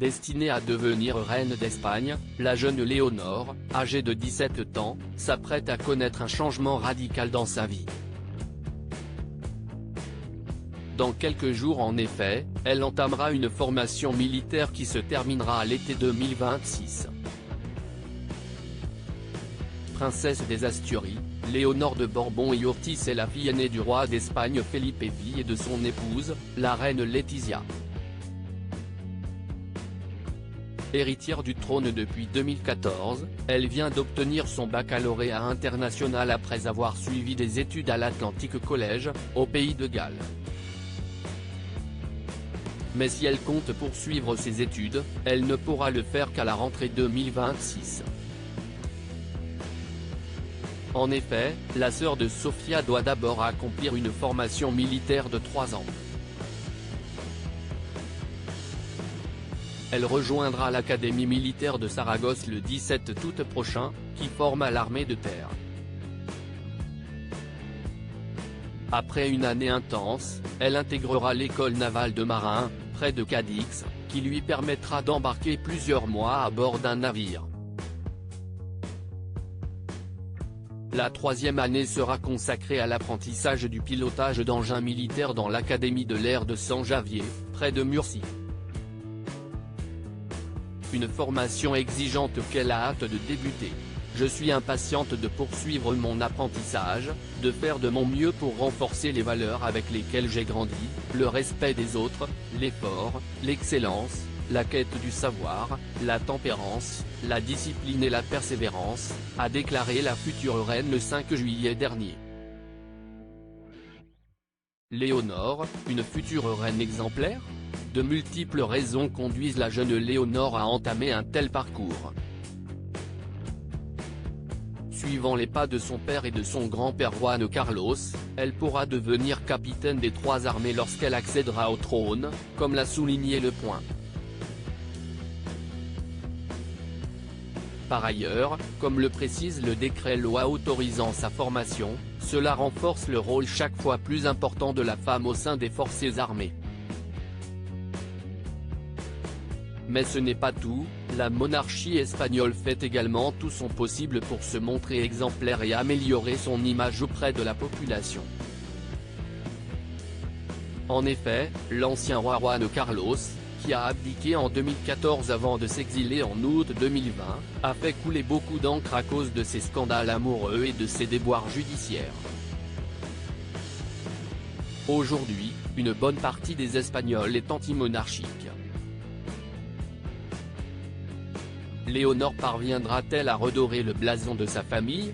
Destinée à devenir reine d'Espagne, la jeune Léonore, âgée de 17 ans, s'apprête à connaître un changement radical dans sa vie. Dans quelques jours en effet, elle entamera une formation militaire qui se terminera à l'été 2026. Princesse des Asturies, Léonore de Borbon y Ortiz est la fille aînée du roi d'Espagne Felipe V et de son épouse, la reine Letizia. Héritière du trône depuis 2014, elle vient d'obtenir son baccalauréat international après avoir suivi des études à l'Atlantic College, au Pays de Galles. Mais si elle compte poursuivre ses études, elle ne pourra le faire qu'à la rentrée 2026. En effet, la sœur de Sofia doit d'abord accomplir une formation militaire de 3 ans. Elle rejoindra l'académie militaire de Saragosse le 17 août prochain, qui forme à l'armée de terre. Après une année intense, elle intégrera l'école navale de marins, près de Cadix, qui lui permettra d'embarquer plusieurs mois à bord d'un navire. La troisième année sera consacrée à l'apprentissage du pilotage d'engins militaires dans l'académie de l'air de San Javier, près de Murcie. Une formation exigeante qu'elle a hâte de débuter. Je suis impatiente de poursuivre mon apprentissage, de faire de mon mieux pour renforcer les valeurs avec lesquelles j'ai grandi, le respect des autres, l'effort, l'excellence, la quête du savoir, la tempérance, la discipline et la persévérance, a déclaré la future reine le 5 juillet dernier. Léonore, une future reine exemplaire ? De multiples raisons conduisent la jeune Léonore à entamer un tel parcours. Suivant les pas de son père et de son grand-père Juan Carlos, elle pourra devenir capitaine des 3 armées lorsqu'elle accédera au trône, comme l'a souligné Le Point. Par ailleurs, comme le précise le décret-loi autorisant sa formation, cela renforce le rôle chaque fois plus important de la femme au sein des forces armées. Mais ce n'est pas tout, la monarchie espagnole fait également tout son possible pour se montrer exemplaire et améliorer son image auprès de la population. En effet, l'ancien roi Juan Carlos, qui a abdiqué en 2014 avant de s'exiler en août 2020, a fait couler beaucoup d'encre à cause de ses scandales amoureux et de ses déboires judiciaires. Aujourd'hui, une bonne partie des Espagnols est anti-monarchique. Léonore parviendra-t-elle à redorer le blason de sa famille ?